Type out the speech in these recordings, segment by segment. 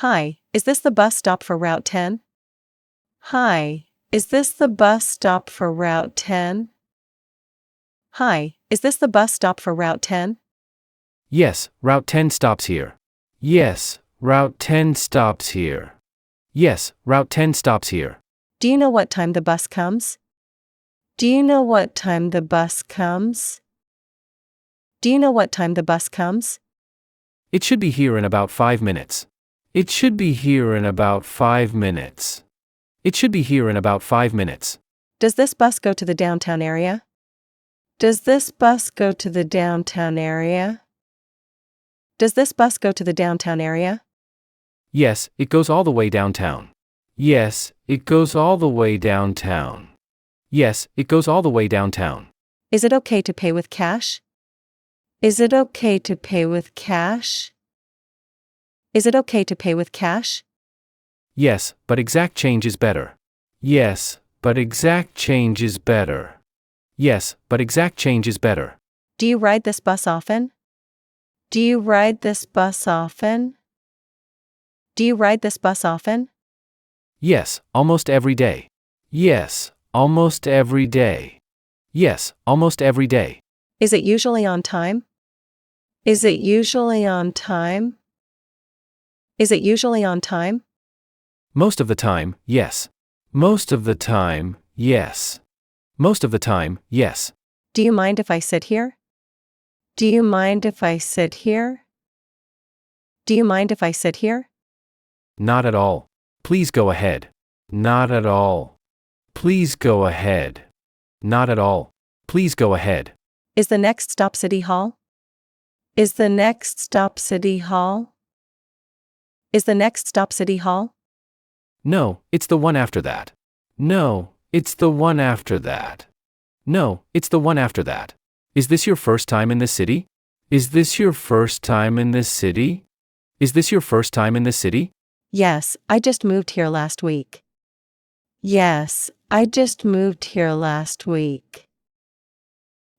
Hi, is this the bus stop for Route 10? Hi, is this the bus stop for Route 10? Hi, is this the bus stop for Route 10? Yes, Route 10 stops here. Yes, Route 10 stops here. Yes, Route 10 stops here. Do you know what time the bus comes? Do you know what time the bus comes? Do you know what time the bus comes? It should be here in about 5 minutes. It should be here in about 5 minutes. It should be here in about 5 minutes. Does this bus go to the downtown area? Does this bus go to the downtown area? Does this bus go to the downtown area? Yes, it goes all the way downtown. Yes, it goes all the way downtown. Yes, it goes all the way downtown. Is it okay to pay with cash? Is it okay to pay with cash? Is it okay to pay with cash? Yes, but exact change is better. Yes, but exact change is better. Yes, but exact change is better. Do you ride this bus often? Do you ride this bus often? Do you ride this bus often? Yes, almost every day. Yes, almost every day. Yes, almost every day. Is it usually on time? Is it usually on time? Is it usually on time? Most of the time, yes. Most of the time, yes. Most of the time, yes. Do you mind if I sit here? Do you mind if I sit here? Do you mind if I sit here? Not at all. Please go ahead. Not at all. Please go ahead. Not at all. Please go ahead. Is the next stop City Hall? Is the next stop City Hall? Is the next stop City Hall? No, it's the one after that. No, it's the one after that. No, it's the one after that. Is this your first time in this city? Is this your first time in this city? Is this your first time in this city? Yes, I just moved here last week. Yes, I just moved here last week.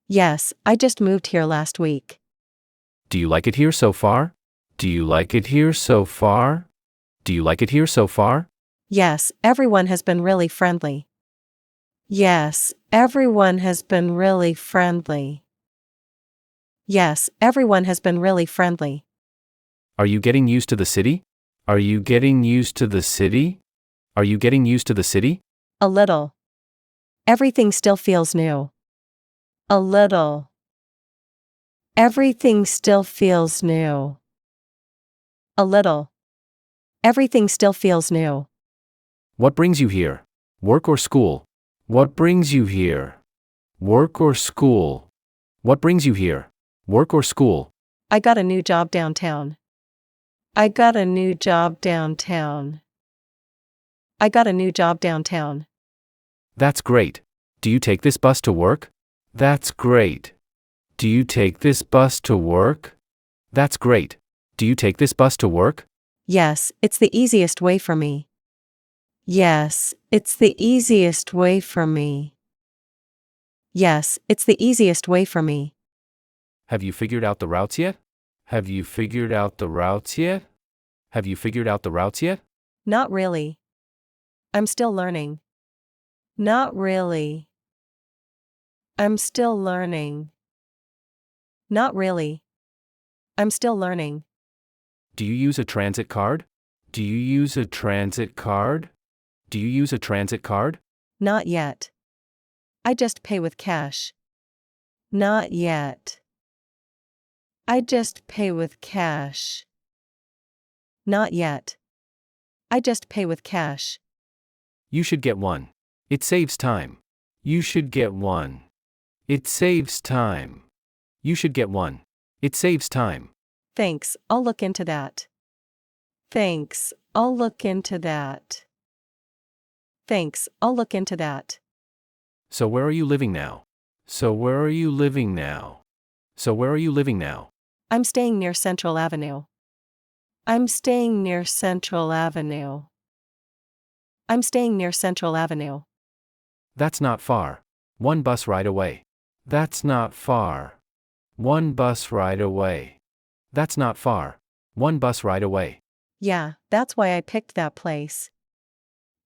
Yes, I just moved here last week. Do you like it here so far? Do you like it here so far? Do you like it here so far? Yes, everyone has been really friendly. Yes, everyone has been really friendly. Yes, everyone has been really friendly. Are you getting used to the city? Are you getting used to the city? Are you getting used to the city? A little. Everything still feels new. A little. Everything still feels new. A little. Everything still feels new. What brings you here? Work or school? What brings you here? Work or school? What brings you here? Work or school? I got a new job downtown. I got a new job downtown. I got a new job downtown. That's great. Do you take this bus to work? That's great. Do you take this bus to work? That's great. Do you take this bus to work? Yes, it's the easiest way for me. Yes, it's the easiest way for me. Yes, it's the easiest way for me. Have you figured out the routes yet? Have you figured out the routes yet? Have you figured out the routes yet? Not really. I'm still learning. Not really. I'm still learning. Not really. I'm still learning. Do you use a transit card? Do you use a transit card? Do you use a transit card? Not yet. I just pay with cash. Not yet. I just pay with cash. Not yet. I just pay with cash. You should get one. It saves time. You should get one. It saves time. You should get one. It saves time. Thanks, I'll look into that. Thanks, I'll look into that. Thanks, I'll look into that. So where are you living now? So where are you living now? So where are you living now? I'm staying near Central Avenue. I'm staying near Central Avenue. I'm staying near Central Avenue. That's not far. One bus ride away. That's not far. One bus ride away. That's not far. One bus ride away. Yeah, that's why I picked that place.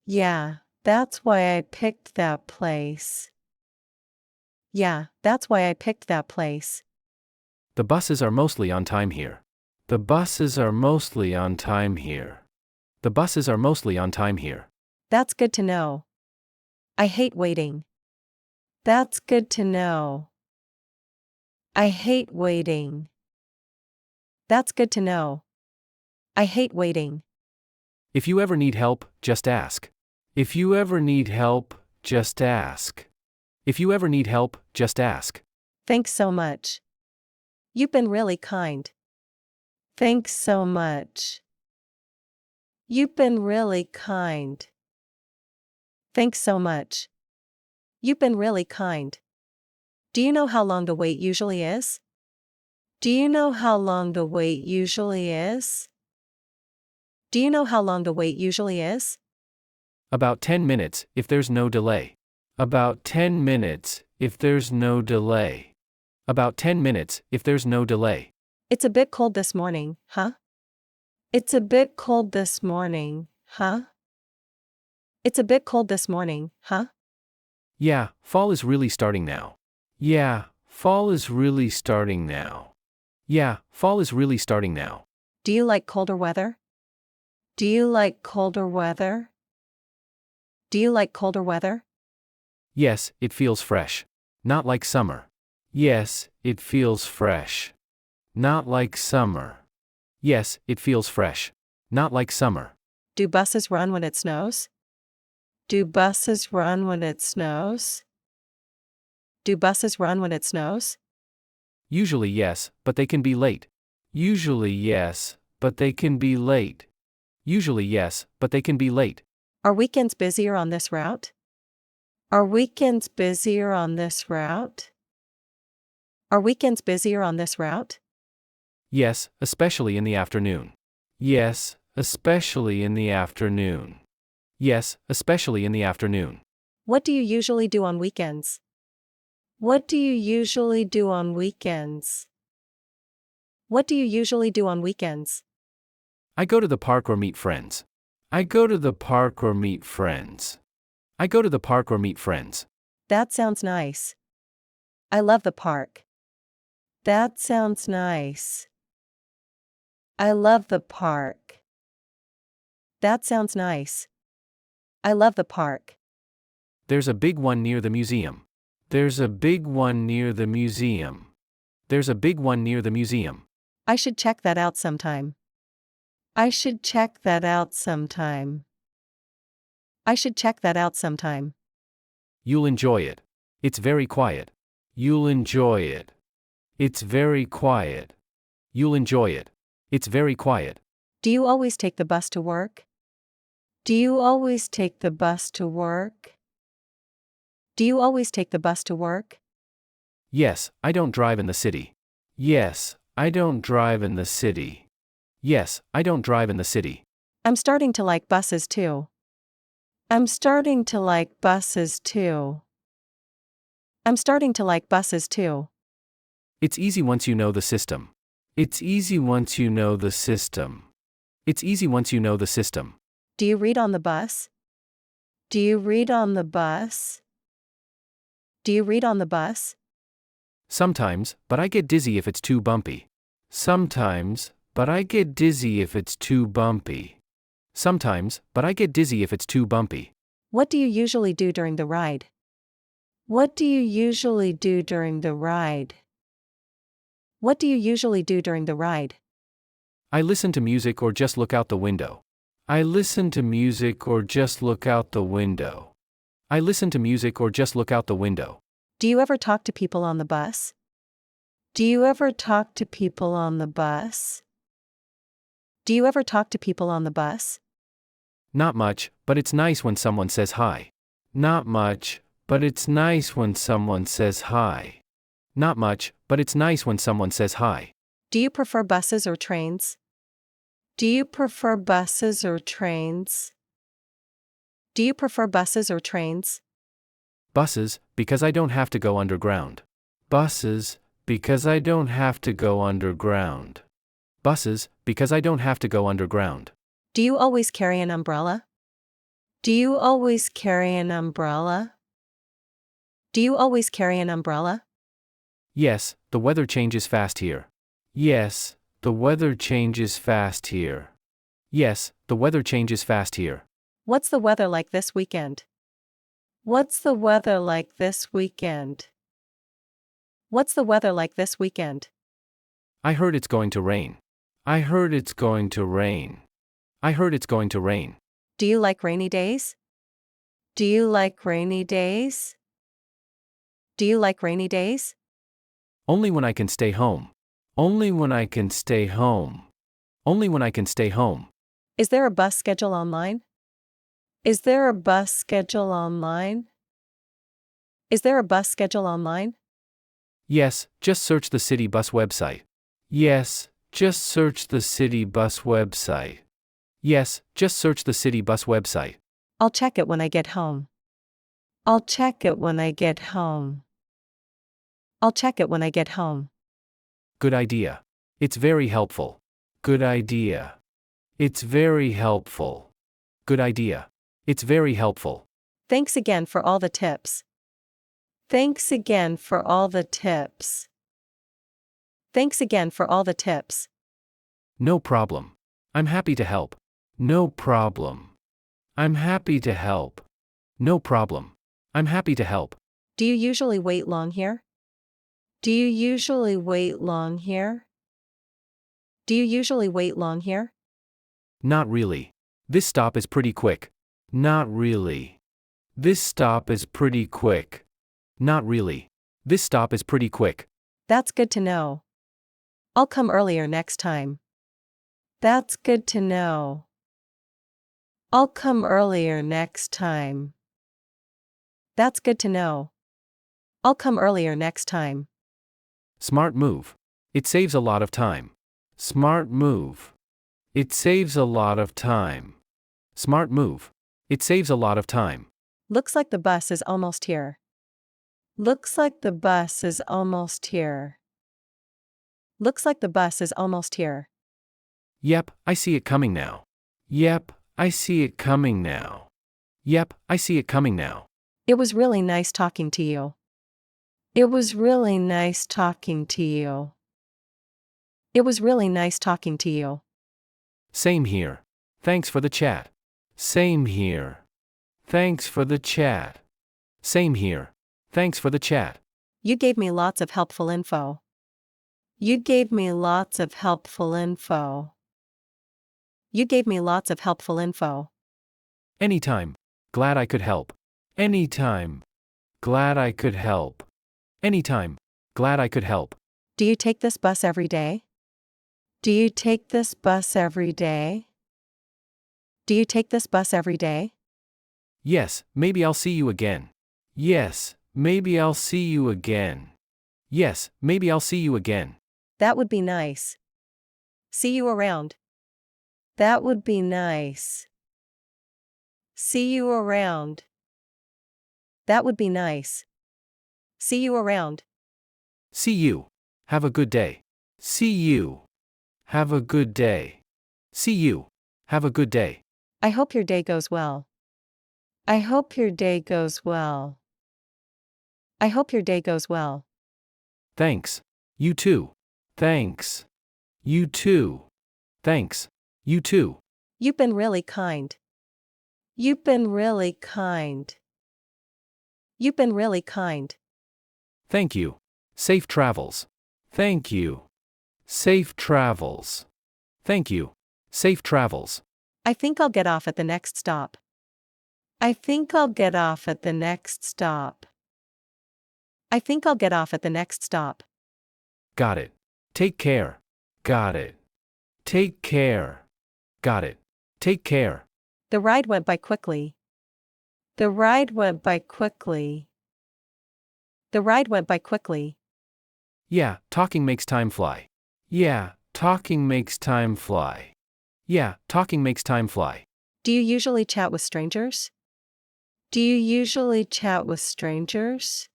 Yeah, that's why I picked that place. Yeah, that's why I picked that place. The buses are mostly on time here. The buses are mostly on time here. The buses are mostly on time here. That's good to know. I hate waiting. That's good to know. I hate waiting. That's good to know. I hate waiting. If you ever need help, just ask. If you ever need help, just ask. If you ever need help, just ask. Thanks so much. You've been really kind. Thanks so much. You've been really kind. Thanks so much. You've been really kind. Do you know how long the wait usually is? Do you know how long the wait usually is? Do you know how long the wait usually is? About 10 minutes, if there's no delay. About 10 minutes, if there's no delay. About 10 minutes, if there's no delay. It's a bit cold this morning, huh? It's a bit cold this morning, huh? It's a bit cold this morning, huh? Yeah, fall is really starting now. Yeah, fall is really starting now. Yeah, fall is really starting now. Do you like colder weather? Do you like colder weather? Do you like colder weather? Yes, it feels fresh. Not like summer. Yes, it feels fresh. Not like summer. Yes, it feels fresh. Not like summer. Do buses run when it snows? Do buses run when it snows? Do buses run when it snows? Usually yes, but they can be late. Usually yes, but they can be late. Usually yes, but they can be late. Are weekends busier on this route? Are weekends busier on this route? Are weekends busier on this route? Yes, especially in the afternoon. Yes, especially in the afternoon. Yes, especially in the afternoon. What do you usually do on weekends? What do you usually do on weekends? What do you usually do on weekends? I go to the park or meet friends. I go to the park or meet friends. I go to the park or meet friends. That sounds nice. I love the park. That sounds nice. I love the park. That sounds nice. I love the park. There's a big one near the museum. There's a big one near the museum. There's a big one near the museum. I should check that out sometime. I should check that out sometime. I should check that out sometime. You'll enjoy it. It's very quiet. You'll enjoy it. It's very quiet. You'll enjoy it. It's very quiet. Do you always take the bus to work? Do you always take the bus to work? Do you always take the bus to work? Yes, I don't drive in the city. Yes, I don't drive in the city. Yes, I don't drive in the city. I'm starting to like buses too. I'm starting to like buses too. I'm starting to like buses too. It's easy once you know the system. It's easy once you know the system. It's easy once you know the system. Do you read on the bus? Do you read on the bus? Do you read on the bus? Sometimes, but I get dizzy if it's too bumpy. Sometimes, but I get dizzy if it's too bumpy. Sometimes, but I get dizzy if it's too bumpy. What do you usually do during the ride? What do you usually do during the ride? What do you usually do during the ride? I listen to music or just look out the window. I listen to music or just look out the window. I listen to music or just look out the window. Do you ever talk to people on the bus? Do you ever talk to people on the bus? Do you ever talk to people on the bus? Not much, but it's nice when someone says hi. Not much, but it's nice when someone says hi. Not much, but it's nice when someone says hi. Do you prefer buses or trains? Do you prefer buses or trains? Do you prefer buses or trains? Buses, because I don't have to go underground. Buses, because I don't have to go underground. Buses, because I don't have to go underground. Do you always carry an umbrella? Do you always carry an umbrella? Do you always carry an umbrella? Yes, the weather changes fast here. Yes, the weather changes fast here. Yes, the weather changes fast here. What's the weather like this weekend? What's the weather like this weekend? What's the weather like this weekend? I heard it's going to rain. I heard it's going to rain. I heard it's going to rain. Do you like rainy days? Do you like rainy days? Do you like rainy days? Only when I can stay home. Only when I can stay home. Only when I can stay home. Is there a bus schedule online? Is there a bus schedule online? Is there a bus schedule online? Yes, just search the city bus website. Yes, just search the city bus website. Yes, just search the city bus website. I'll check it when I get home. I'll check it when I get home. I'll check it when I get home. Good idea. It's very helpful. Good idea. It's very helpful. Good idea. It's very helpful. Thanks again for all the tips. Thanks again for all the tips. Thanks again for all the tips. No problem. I'm happy to help. No problem. I'm happy to help. No problem. I'm happy to help. Do you usually wait long here? Do you usually wait long here? Do you usually wait long here? Not really. This stop is pretty quick. Not really. This stop is pretty quick. Not really. This stop is pretty quick. That's good to know. I'll come earlier next time. That's good to know. I'll come earlier next time. That's good to know. I'll come earlier next time. Smart move. It saves a lot of time. Smart move. It saves a lot of time. Smart move. It saves a lot of time. Looks like the bus is almost here. Looks like the bus is almost here. Looks like the bus is almost here. Yep, I see it coming now. Yep, I see it coming now. Yep, I see it coming now. It was really nice talking to you. It was really nice talking to you. It was really nice talking to you. Same here. Thanks for the chat. Same here. Thanks for the chat. Same here. Thanks for the chat. You gave me lots of helpful info. You gave me lots of helpful info. You gave me lots of helpful info. Anytime. Glad I could help. Anytime. Glad I could help. Anytime. Glad I could help. Do you take this bus every day? Do you take this bus every day? Do you take this bus every day? Yes, maybe I'll see you again. Yes, maybe I'll see you again. Yes, maybe I'll see you again. That would be nice. See you around. That would be nice. See you around. That would be nice. See you around. See you. Have a good day. See you. Have a good day. See you. Have a good day. I hope your day goes well. I hope your day goes well. I hope your day goes well. Thanks. You too. Thanks. You too. Thanks. You too. You've been really kind. You've been really kind. You've been really kind. Thank you. Safe travels. Thank you. Safe travels. Thank you. Safe travels. I think I'll get off at the next stop. I think I'll get off at the next stop. I think I'll get off at the next stop. Got it. Take care. Got it. Take care. Got it. Take care. The ride went by quickly. The ride went by quickly. The ride went by quickly. Yeah, talking makes time fly. Yeah, talking makes time fly. Yeah, talking makes time fly. Do you usually chat with strangers? Do you usually chat with strangers?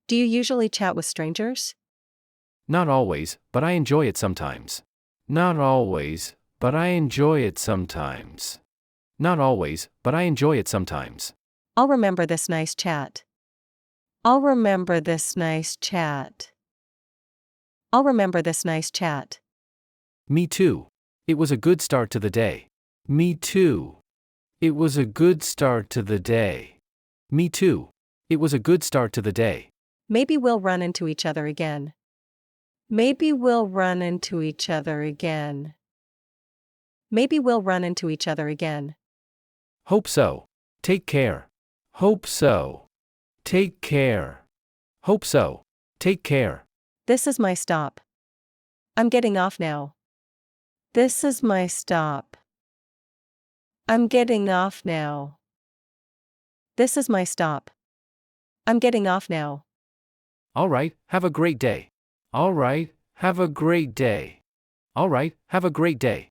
Do you usually chat with strangers? Not always, but I enjoy it sometimes. Not always, but I enjoy it sometimes. Not always, but I enjoy it sometimes. I'll remember this nice chat. I'll remember this nice chat. I'll remember this nice chat. Me too. It was a good start to the day. Me too. It was a good start to the day. Me too. It was a good start to the day. Maybe we'll run into each other again. Maybe we'll run into each other again. Maybe we'll run into each other again. Hope so. Take care. Hope so. Take care. Hope so. Take care. This is my stop. I'm getting off now. This is my stop. I'm getting off now. This is my stop. I'm getting off now. All right, have a great day. All right, have a great day. All right, have a great day.